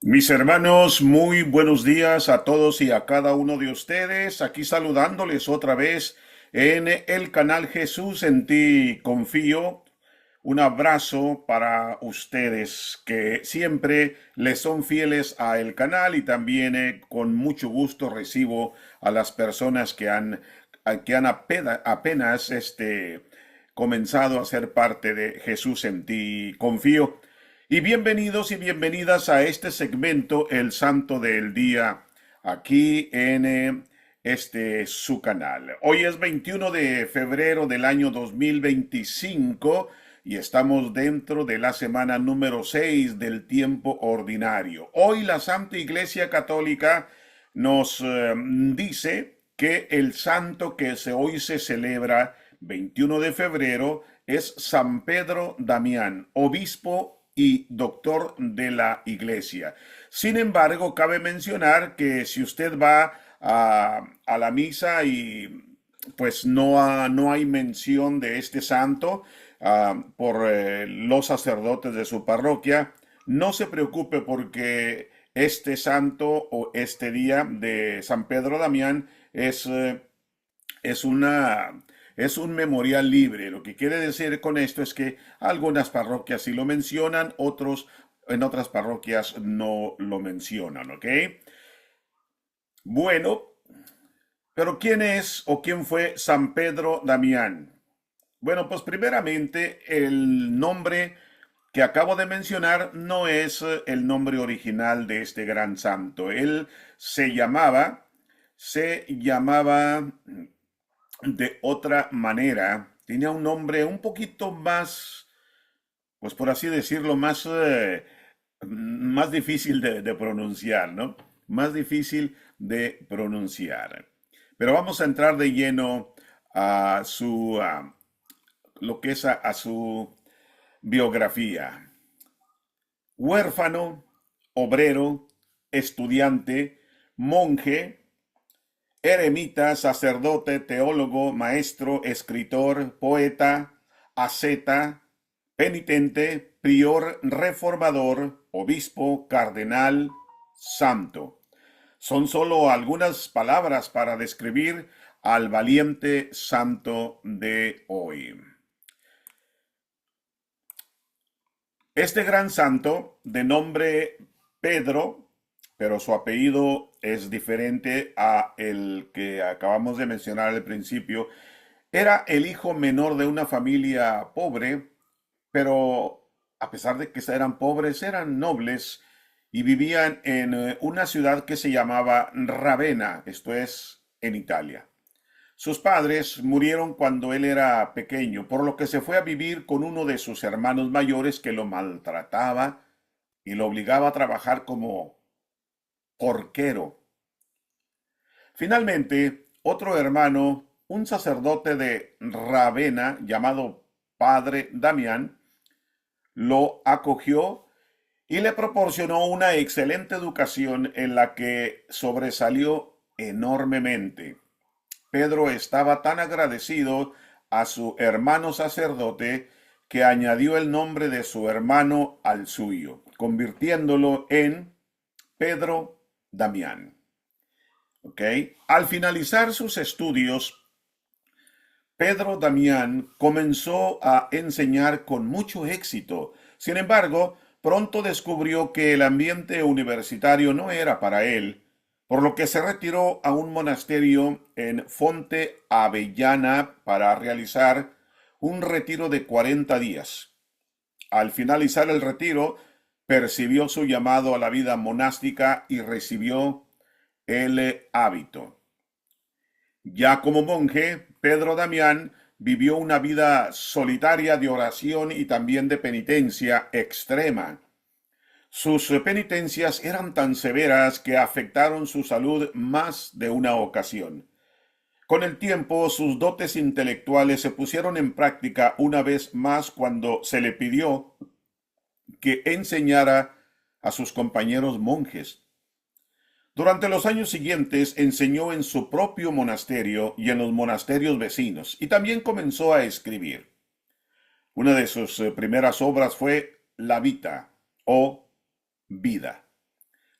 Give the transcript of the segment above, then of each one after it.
Mis hermanos, muy buenos días a todos y a cada uno de ustedes. Aquí saludándoles otra vez en el canal Jesús en ti confío. Un abrazo para ustedes que siempre les son fieles a el canal y también con mucho gusto recibo a las personas que han apenas comenzado a ser parte de Jesús en ti confío. Y bienvenidos y bienvenidas a este segmento, El Santo del Día, aquí en su canal. Hoy es 21 de febrero del año 2025 y estamos dentro de la semana número 6 del tiempo ordinario. Hoy la Santa Iglesia Católica nos dice que el santo que hoy se celebra, 21 de febrero, es San Pedro Damián, obispo y doctor de la Iglesia. Sin embargo, cabe mencionar que si usted va a la misa y pues no hay mención de este santo por los sacerdotes de su parroquia, no se preocupe porque este santo o este día de San Pedro Damián es una es un memorial libre. Lo que quiere decir con esto es que algunas parroquias sí lo mencionan, en otras parroquias no lo mencionan, ¿ok? Bueno, pero ¿quién es o quién fue San Pedro Damián? Bueno, pues primeramente el nombre que acabo de mencionar no es el nombre original de este gran santo. Él se llamaba de otra manera. Tenía un nombre un poquito más, pues por así decirlo, más difícil de pronunciar, ¿no? Más difícil de pronunciar. Pero vamos a entrar de lleno a lo que es a su biografía. Huérfano, obrero, estudiante, monje, eremita, sacerdote, teólogo, maestro, escritor, poeta, asceta, penitente, prior reformador, obispo, cardenal, santo. Son solo algunas palabras para describir al valiente santo de hoy. Este gran santo, de nombre Pedro, pero su apellido es diferente a el que acabamos de mencionar al principio, era el hijo menor de una familia pobre, pero a pesar de que eran pobres, eran nobles y vivían en una ciudad que se llamaba Ravenna, esto es en Italia. Sus padres murieron cuando él era pequeño, por lo que se fue a vivir con uno de sus hermanos mayores que lo maltrataba y lo obligaba a trabajar como porquero. Finalmente, otro hermano, un sacerdote de Ravenna llamado Padre Damián, lo acogió y le proporcionó una excelente educación en la que sobresalió enormemente. Pedro estaba tan agradecido a su hermano sacerdote que añadió el nombre de su hermano al suyo, convirtiéndolo en Pedro Damián. ¿Ok? Al finalizar sus estudios, Pedro Damián comenzó a enseñar con mucho éxito. Sin embargo, pronto descubrió que el ambiente universitario no era para él, por lo que se retiró a un monasterio en Fonte Avellana para realizar un retiro de 40 días. Al finalizar el retiro, percibió su llamado a la vida monástica y recibió el hábito. Ya como monje, Pedro Damián vivió una vida solitaria de oración y también de penitencia extrema. Sus penitencias eran tan severas que afectaron su salud más de una ocasión. Con el tiempo, sus dotes intelectuales se pusieron en práctica una vez más cuando se le pidió que enseñara a sus compañeros monjes. Durante los años siguientes enseñó en su propio monasterio y en los monasterios vecinos, y también comenzó a escribir. Una de sus primeras obras fue La Vita o Vida.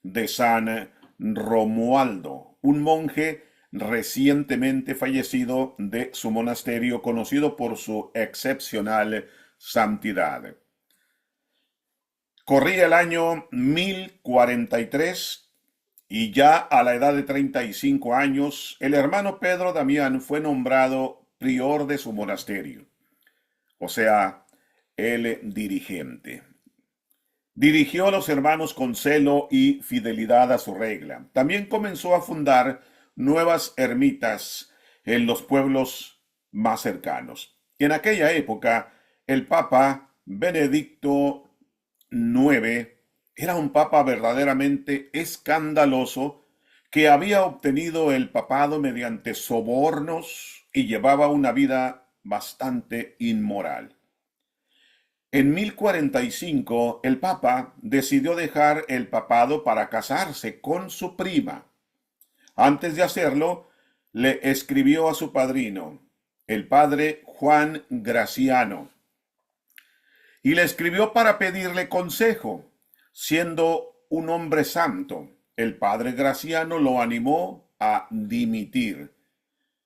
de San Romualdo, un monje recientemente fallecido de su monasterio, conocido por su excepcional santidad. Corría el año 1043 y ya a la edad de 35 años, el hermano Pedro Damián fue nombrado prior de su monasterio, o sea, el dirigente. Dirigió a los hermanos con celo y fidelidad a su regla. También comenzó a fundar nuevas ermitas en los pueblos más cercanos. En aquella época, el Papa Benedicto IX era un papa verdaderamente escandaloso que había obtenido el papado mediante sobornos y llevaba una vida bastante inmoral. En 1045, el Papa decidió dejar el papado para casarse con su prima. Antes de hacerlo, le escribió a su padrino, el padre Juan Graciano, y le escribió para pedirle consejo. Siendo un hombre santo, el padre Graciano lo animó a dimitir,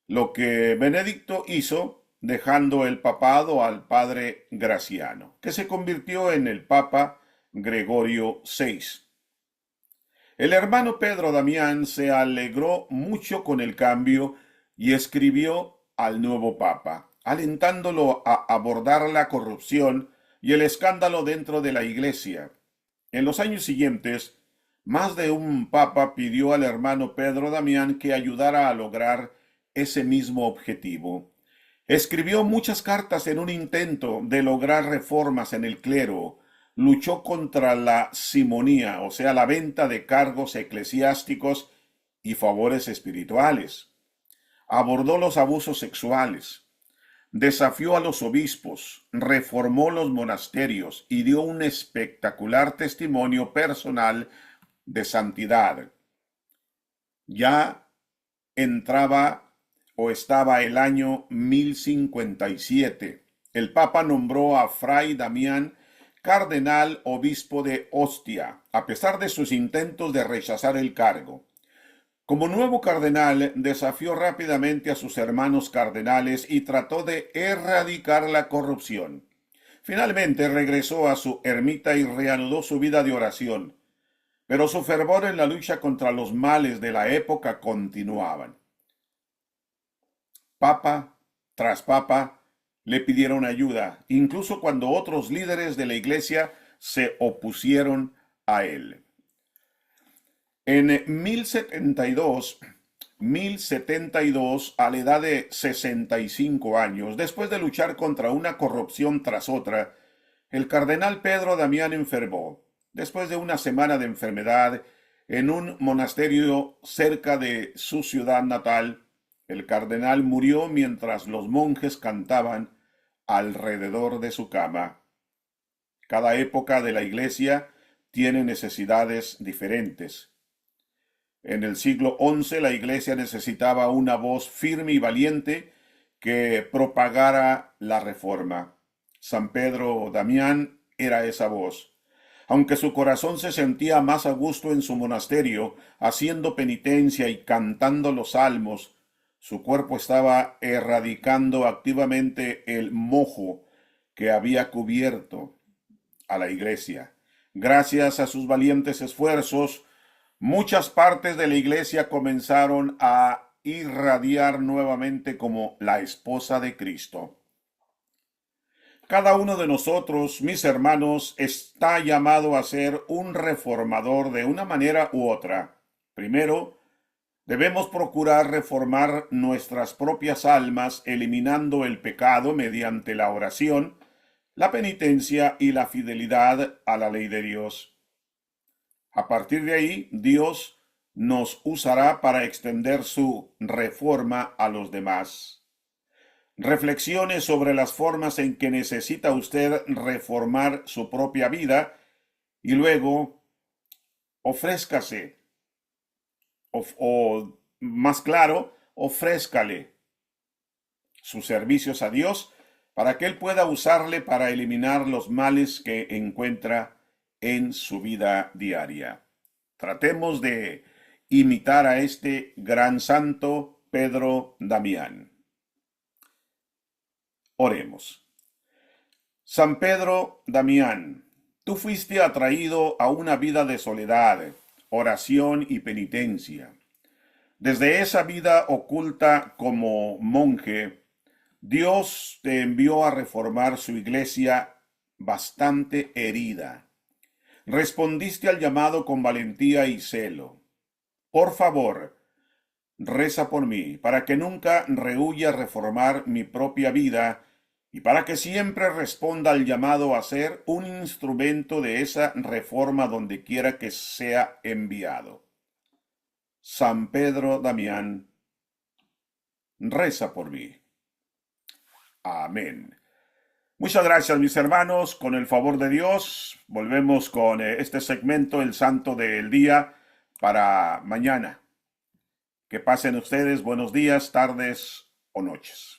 lo que Benedicto hizo dejando el papado al padre Graciano, que se convirtió en el Papa Gregorio VI. El hermano Pedro Damián se alegró mucho con el cambio y escribió al nuevo Papa, alentándolo a abordar la corrupción y el escándalo dentro de la Iglesia. En los años siguientes, más de un papa pidió al hermano Pedro Damián que ayudara a lograr ese mismo objetivo. Escribió muchas cartas en un intento de lograr reformas en el clero. Luchó contra la simonía, o sea, la venta de cargos eclesiásticos y favores espirituales. Abordó los abusos sexuales. Desafió a los obispos, reformó los monasterios y dio un espectacular testimonio personal de santidad. Ya entraba o estaba el año 1057. El Papa nombró a Fray Damián cardenal obispo de Ostia, a pesar de sus intentos de rechazar el cargo. Como nuevo cardenal, desafió rápidamente a sus hermanos cardenales y trató de erradicar la corrupción. Finalmente regresó a su ermita y reanudó su vida de oración, pero su fervor en la lucha contra los males de la época continuaban. Papa tras papa le pidieron ayuda, incluso cuando otros líderes de la iglesia se opusieron a él. En 1072, a la edad de 65 años, después de luchar contra una corrupción tras otra, el cardenal Pedro Damián enfermó. Después de una semana de enfermedad en un monasterio cerca de su ciudad natal, el cardenal murió mientras los monjes cantaban alrededor de su cama. Cada época de la iglesia tiene necesidades diferentes. En el siglo XI la iglesia necesitaba una voz firme y valiente que propagara la reforma. San Pedro Damián era esa voz. Aunque su corazón se sentía más a gusto en su monasterio, haciendo penitencia y cantando los salmos, su cuerpo estaba erradicando activamente el mojo que había cubierto a la iglesia. Gracias a sus valientes esfuerzos, muchas partes de la iglesia comenzaron a irradiar nuevamente como la esposa de Cristo. Cada uno de nosotros, mis hermanos, está llamado a ser un reformador de una manera u otra. Primero, debemos procurar reformar nuestras propias almas, eliminando el pecado mediante la oración, la penitencia y la fidelidad a la ley de Dios. A partir de ahí, Dios nos usará para extender su reforma a los demás. Reflexione sobre las formas en que necesita usted reformar su propia vida y luego ofrézcase, o más claro, ofrézcale sus servicios a Dios para que Él pueda usarle para eliminar los males que encuentra en su vida diaria. Tratemos de imitar a este gran santo Pedro Damián. Oremos. San Pedro Damián, tú fuiste atraído a una vida de soledad, oración y penitencia. Desde esa vida oculta como monje, Dios te envió a reformar su iglesia bastante herida. Respondiste al llamado con valentía y celo. Por favor, reza por mí, para que nunca rehúya reformar mi propia vida y para que siempre responda al llamado a ser un instrumento de esa reforma donde quiera que sea enviado. San Pedro Damián, reza por mí. Amén. Muchas gracias, mis hermanos. Con el favor de Dios, volvemos con este segmento, el Santo del Día, para mañana. Que pasen ustedes buenos días, tardes o noches.